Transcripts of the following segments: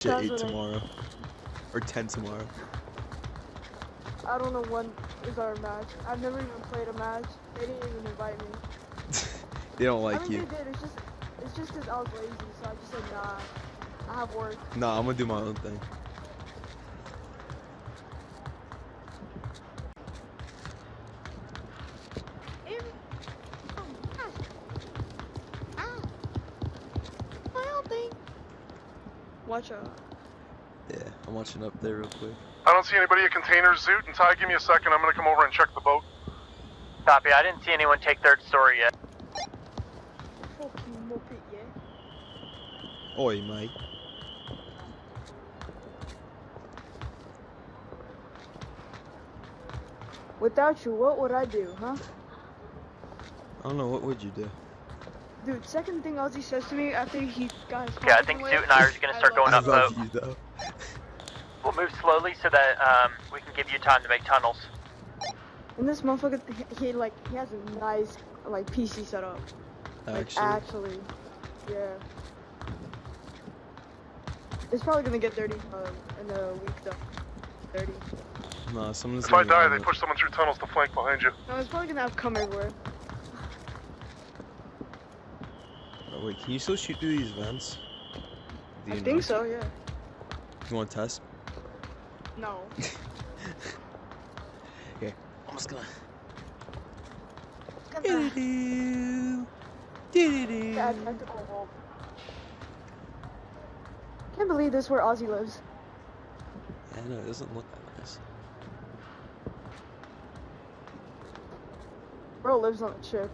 8 tomorrow. Or 10 tomorrow. I don't know when is our match. I've never even played a match. They didn't even invite me. They don't like I mean, you. they did. It's just because I was lazy, so I just said nah. I have work. Nah, I'm gonna do my own thing. My own thing. Watch out. Yeah, I'm watching up there real quick. I don't see anybody at containers, Zoot, and Ty, give me a second. I'm gonna come over and check the boat. Copy, I didn't see anyone take third story yet. Fucking moped, yeah. Oi, mate. Without you, what would I do, huh? I don't know, what would you do? Dude, second thing Ozzy says to me after he got his Yeah, I think Zoot and I are gonna start going I up love boat. you though. We'll move slowly so that we can give you time to make tunnels. And this motherfucker, he has a nice PC setup. Actually, yeah. It's probably gonna get dirty in a week though. Dirty. Nah, someone's If I die, they push someone through tunnels to flank behind you. No, it's probably gonna have cum everywhere. Oh, wait, can you still shoot through these vents? I think so, yeah. You want to test? No. Okay, I'm just gonna. Can't believe this is where Ozzy lives. Yeah, no, it doesn't look that nice. Bro lives on a ship.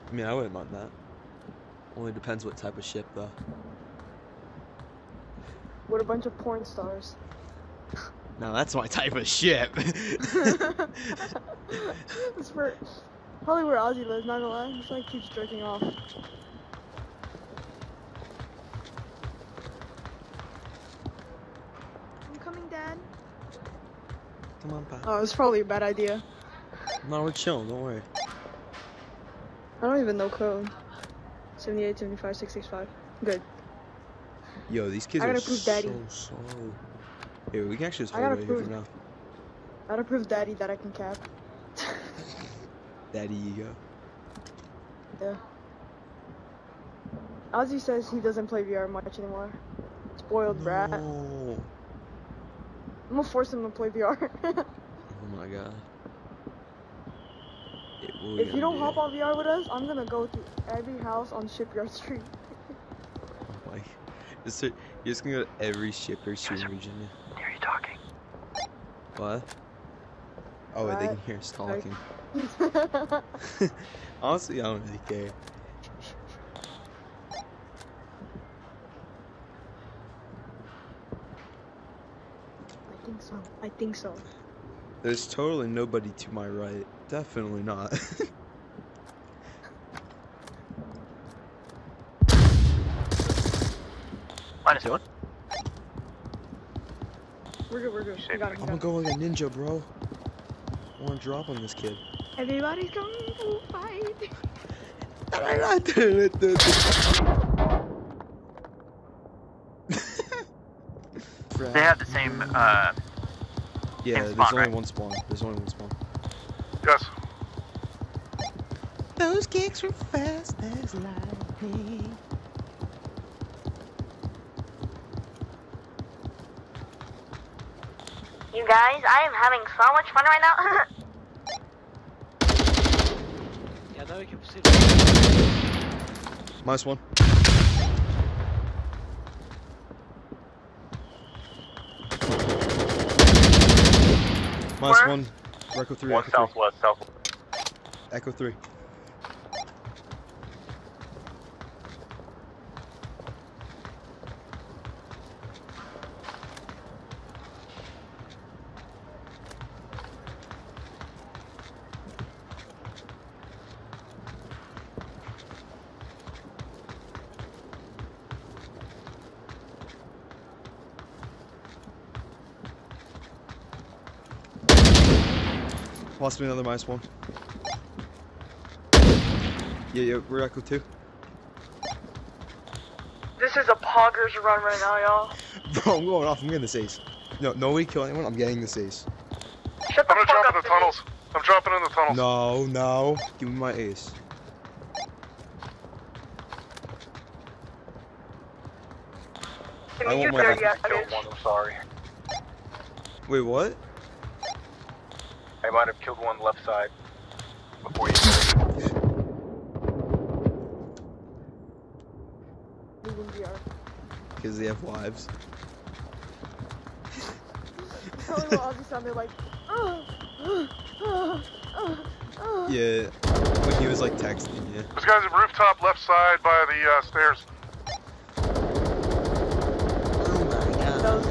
I mean, I wouldn't mind that. Only depends what type of ship, though. With a bunch of porn stars. Now that's my type of ship. It's probably where Ozzy lives, not gonna lie. He just keeps jerking off. I'm coming, Dad. Come on, pal. Oh, it's probably a bad idea. No, we're chilling, don't worry. I don't even know code. 78, 75, 665. Good. Yo, these kids I are gotta prove Daddy. so slow. Here, we can actually just I hold gotta right here prove- for now. I gotta prove Daddy that I can cap. Daddy ego. Yeah. Ozzy says he doesn't play VR much anymore. Spoiled brat. I'm No. gonna force him to play VR. Oh my god. Yeah, what are we If you gonna don't do? hop on VR with us, I'm gonna go to every house on Shipyard Street. Oh my. You're just gonna go to every shipper street in Virginia. Are you talking? What? Oh, wait, they What? can hear us talking. Honestly, I don't really care. I think so. There's totally nobody to my right. Definitely not. -1. We're good, we're good. We got him. I'm gonna go like a ninja, bro. I wanna drop on this kid. Everybody's going to fight. They have the same, yeah, same there's spawn, only right? one spawn. There's only one spawn. Yes. Those kicks were fast as lightning. You guys, I am having so much fun right now. Yeah, though we can proceed. -1. -1. Echo 3. One Echo 3. southwest, southwest. Echo 3. Possibly another -1. Yeah, we're Echo 2. This This is a poggers run right now, y'all. Bro, I'm going off. I'm getting this ace. No, nobody kill anyone. I'm getting this ace. Shut the I'm gonna fuck jump up, in the Vinny. tunnels. I'm jumping in the tunnels. No, no. Give me my ace. Timmy, I you want my- dirty ass Killed bitch. one, I'm sorry. Wait, what? I might have killed one left side before you. Moving VR. Because they have wives. Tell me what Ozzy sounded like. Yeah. When he was like texting you. There's guys at rooftop left side by the stairs. Oh my god. That was-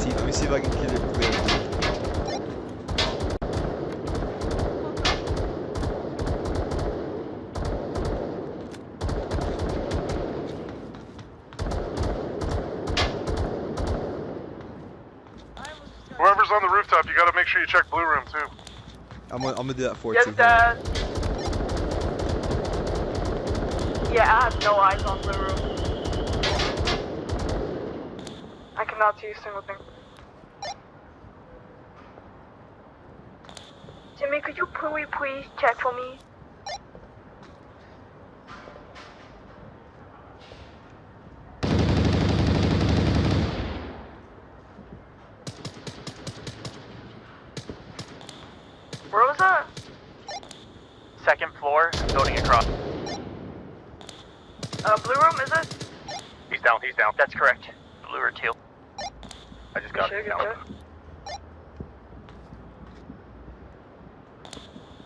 Let me see if I can get it clear. Whoever's on the rooftop, you gotta make sure you check blue room too. I'm gonna do that for Yes, you. Dad. Yeah, I have no eyes on blue room. I cannot see a single thing. Timmy, could you please check for me? Where was that? Second floor, building across. Blue room, is it? He's down, he's down. That's correct. Blue or teal. I just got him down.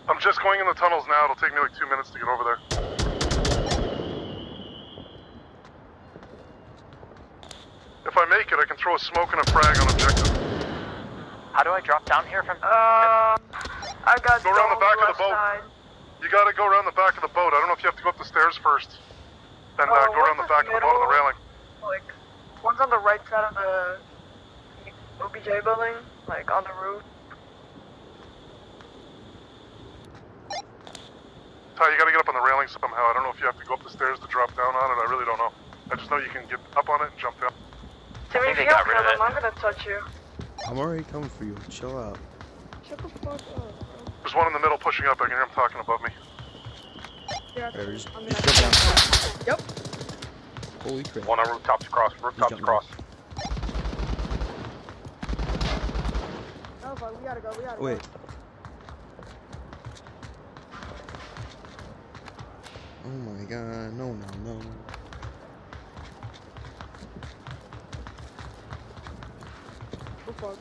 I'm just going in the tunnels now. It'll take me like 2 minutes to get over there. If I make it, I can throw a smoke and a frag on objective. How do I drop down here from? I got Go around the back of the boat. side. You gotta go around the back of the boat. I don't know if you have to go up the stairs first. Then go around the back of the boat on the railing. Like, one's on the right side of the OBJ building, like on the roof. Ty, you gotta get up on the railing somehow. I don't know if you have to go up the stairs to drop down on it. I really don't know. I just know you can get up on it and jump down. Timmy, think if they you got don't rid of kill it. them, I'm gonna touch you. I'm already coming for you. Chill out. Shut the fuck up, bro. There's one in the middle pushing up. I can hear him talking above me. Yeah, There, just I'm jump gonna. down. Yep. Holy crap. One on rooftops across, rooftops jumping across. No, but we gotta go. We gotta Wait. go. Oh my god. No, no, no. Oh fuck.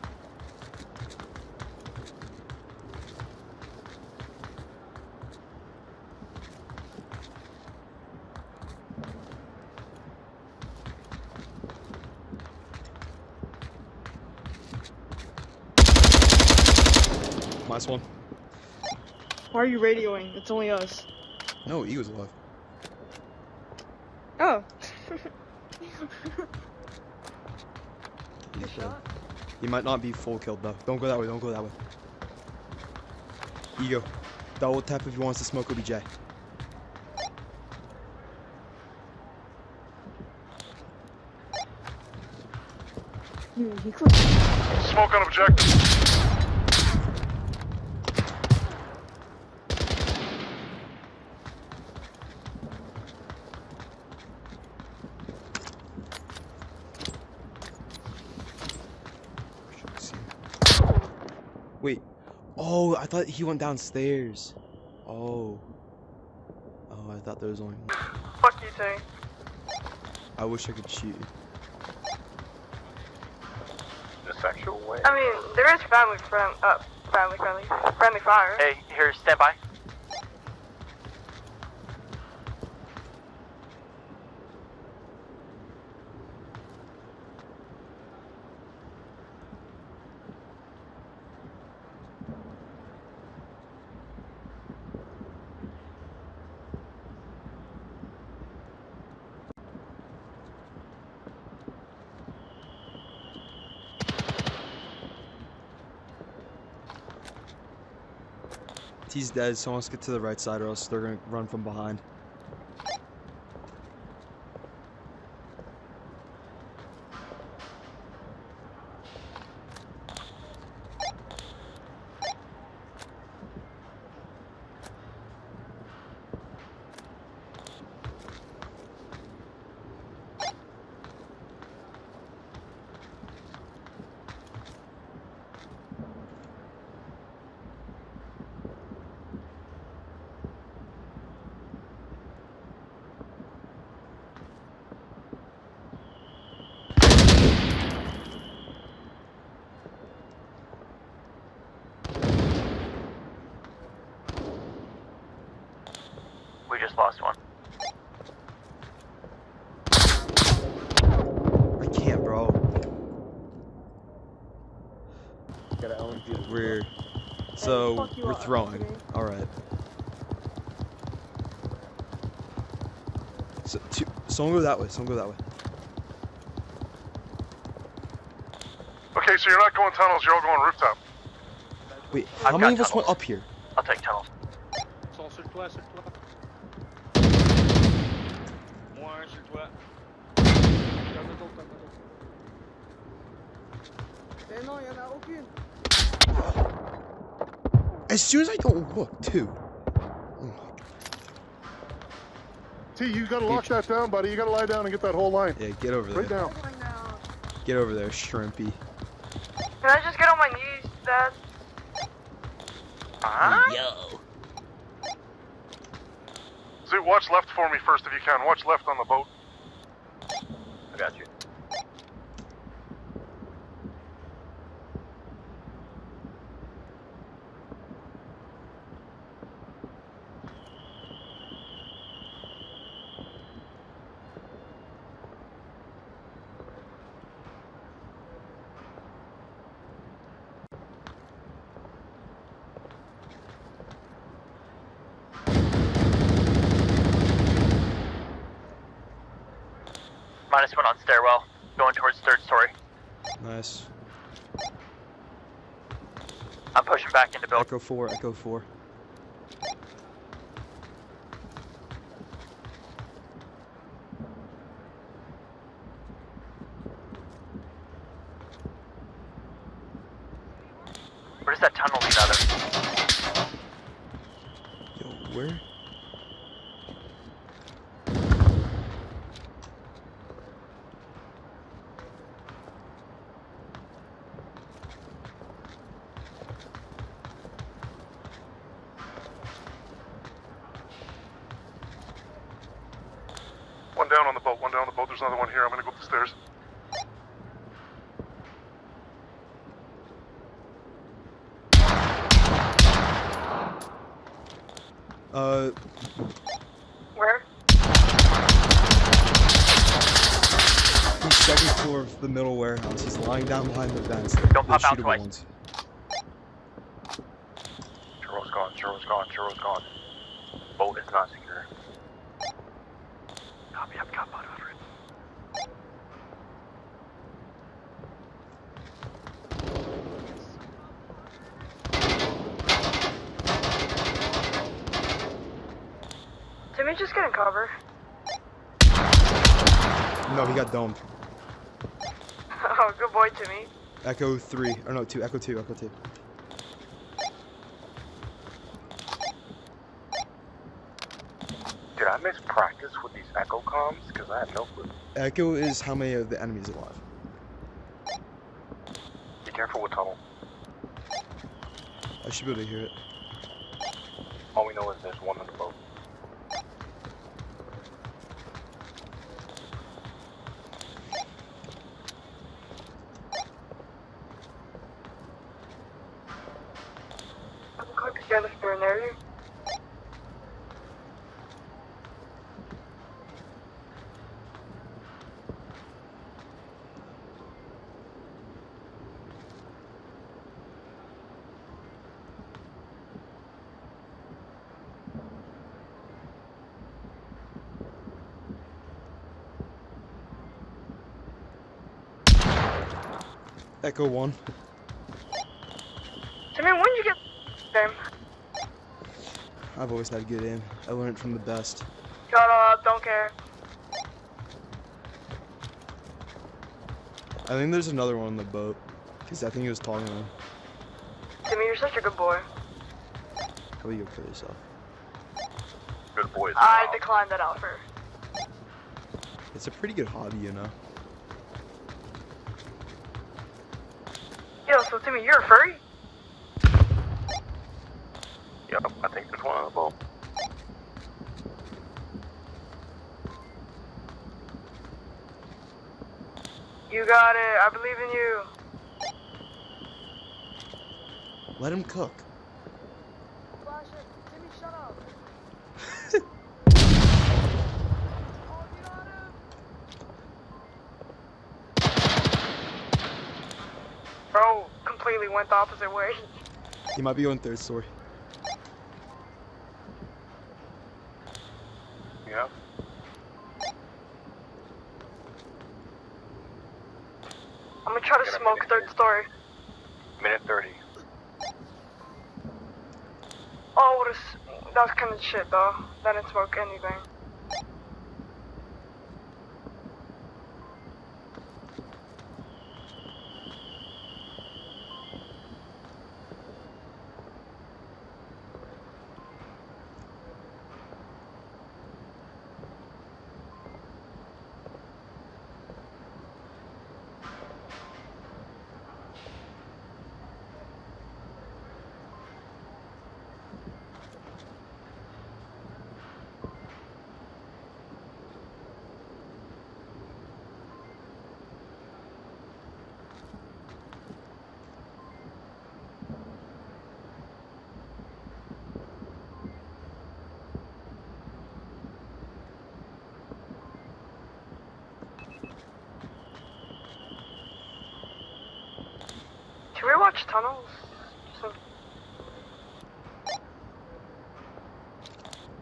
Last one. Why are you radioing? It's only us. No, Eagle's alive. Oh. He's Good shot. He might not be full killed though. Don't go that way, don't go that way. Ego. Double tap if he wants to smoke OBJ. Dude, he clicked. Smoke on objective. Wait. Oh, I thought he went downstairs. Oh. Oh, I thought there was only one. Fuck you, Tay. I wish I could shoot you. The sexual way. I mean, there is family fire. Hey, here, stand by. T's dead, so let's get to the right side or else they're gonna run from behind. We just lost one. I can't, bro. Gotta own you. We're so fuck you we're up, throwing. Jimmy. All right. So someone go that way. Someone go that way. Okay, so you're not going tunnels, you're all going rooftop. Wait, I've how many of got us went tunnels. up here? I'll take tunnels. Sont sur toi, sur toi. Moi, un sur toi. T'en as d'autres, t'en as d'autres. Mais non, y'en a aucune. As soon as I don't look, too. T, you gotta lock that down, buddy. You gotta lie down and get that whole line. Yeah, get over there. Right down. Going down. Get over there, Shrimpy. Can I just get on my knees, Dad? Yo. Zoo, watch left for me first if you can. Watch left on the boat. I got you. -1 on stairwell. Going towards third story. Nice. I'm pushing back into build. Echo 4, Echo 4. Where does that tunnel lead other? Yo, where? One down on the boat, one down on the boat. There's another one here. I'm gonna go up the stairs. Where? He's second floor of the middle warehouse. He's lying down behind the vents. Don't The pop out shootable twice. ones. Churro's gone, Churro's gone, Churro's gone. Boat is not secure. Copy, I've got bot over it. Timmy just getting cover. No, he got domed. Oh, good boy, Timmy. Echo 3. Or no, 2. Echo 2. Echo 2. Did I miss practice with these echo comms? Because I have no clue. Echo is how many of the enemies alive. Be careful with tunnel. I should be able to hear it. All we know is there's one on the boat. I'm going to get us for an area. Echo 1. Timmy, when did you get game? I've always had good aim. I learned from the best. Shut up, don't care. I think there's another one on the boat. Because I think he was talking to him. Timmy, you're such a good boy. How about you go kill yourself? Good boys. I declined that offer. It's a pretty good hobby, you know? Yo, so Timmy, you're a furry? Yep, I think there's one on the boat. You got it. I believe in you. Let him cook. Flash it. Timmy, shut up. Oh, get on him. Bro, completely went the opposite way. He might be going third story. Yep. I'm gonna try to smoke third story. Minute 30. Oh, that's kind of shit though. That didn't smoke anything. Should we watch Tunnels?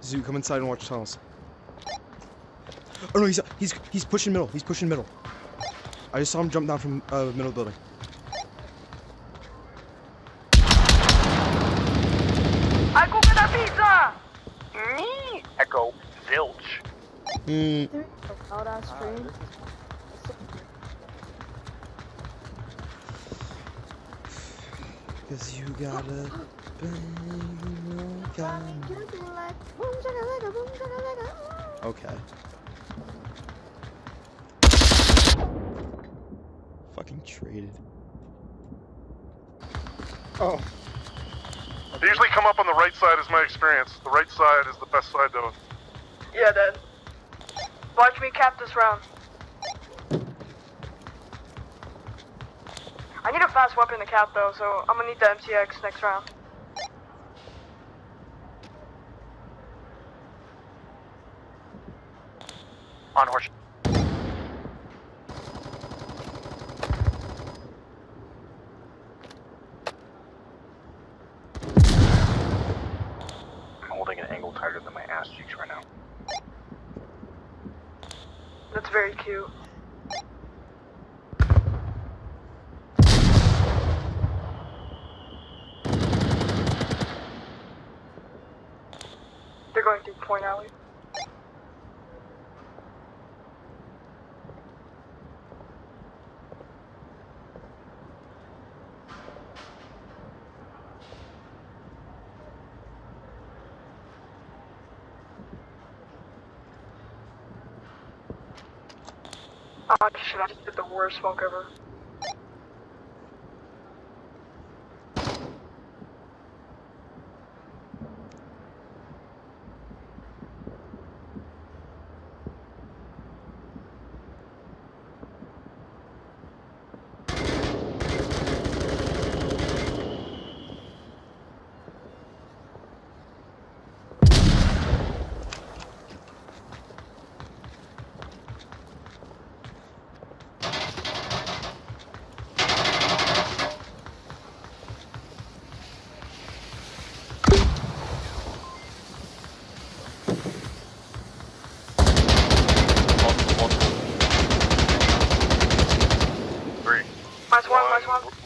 Zoo, come inside and watch tunnels. Oh no, he's pushing middle. He's pushing middle. I just saw him jump down from middle building. I go get a pizza! Me! Echo. Zilch. Loud ass stream. Cause you gotta Okay. Fucking traded. Oh. They usually come up on the right side is my experience. The right side is the best side though. Yeah, Dad. Watch me cap this round. I need a fast weapon to cap though, so I'm gonna need the MCX next round. On horse. I'm holding an angle tighter than my ass cheeks right now. That's very cute. They're going through Point Alley. Oh shit, I just did the worst smoke ever.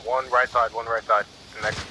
One right side, one right side. Next.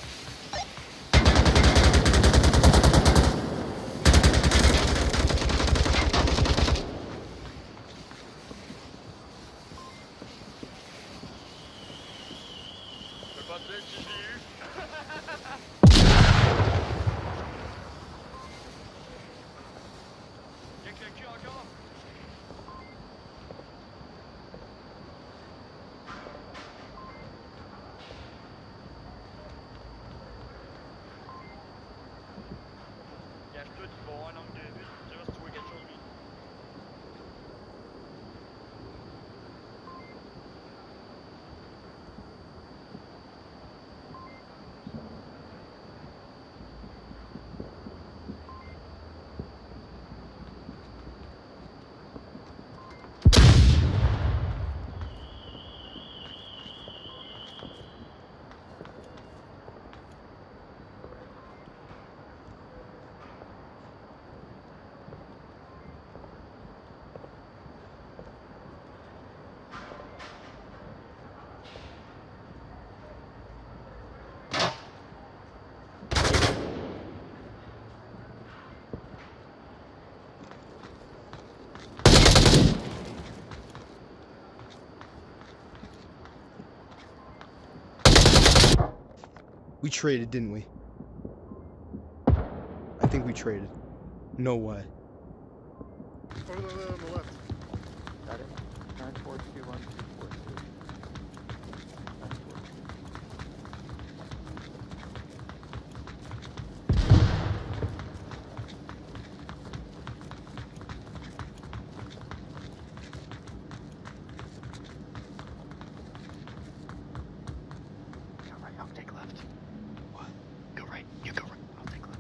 We traded, didn't we? I think we traded. No way. Over there on the left. Got it. 9421242. 942. Go right, I'll take left. What? Go right. You go right. I'll take left.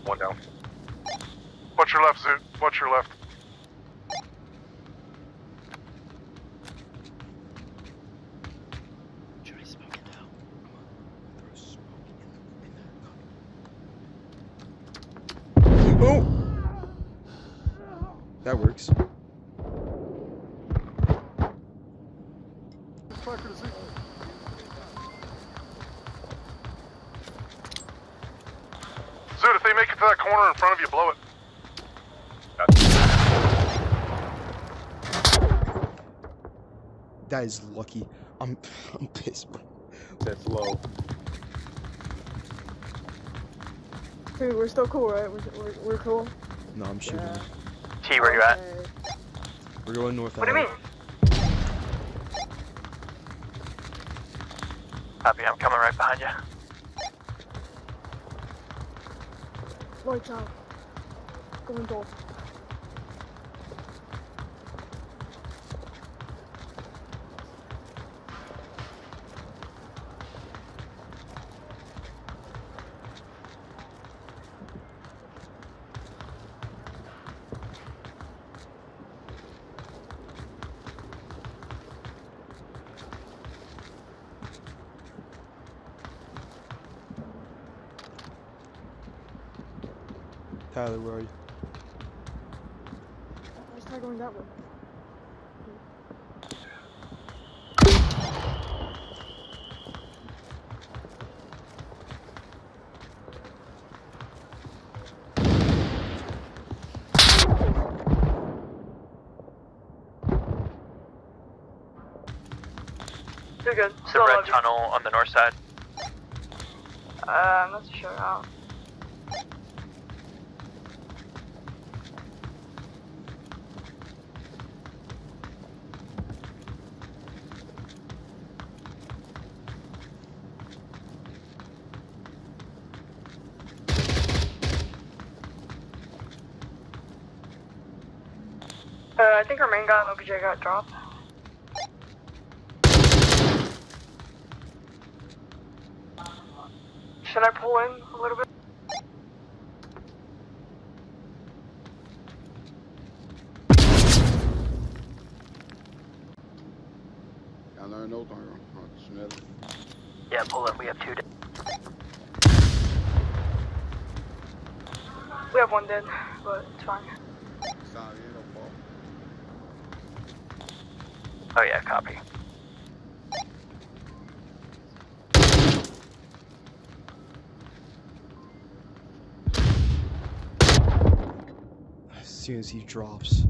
One down. Watch your left, Zoot. Watch your left. Should I smoke it now? Oh! That works. Tracker to Zoot. Zoot, if they make it to that corner in front of you, blow it. That is lucky. I'm pissed, bro. That's low. Dude, we're still cool, right? We're cool. No, I'm shooting. Yeah. T, where you at? Okay. We're going north. What do you mean? Copy, I'm coming right behind you. Lights out. Going gold. Tyler, where are you? Let's try going that way. You're good. It's the Still red love you. tunnel on the north side. I'm not so sure how. I think our main guy and OBJ got dropped. Should I pull in a little bit? Yeah, pull in. We have 2 dead. We have one dead, but it's fine. Oh yeah, copy. As soon as he drops.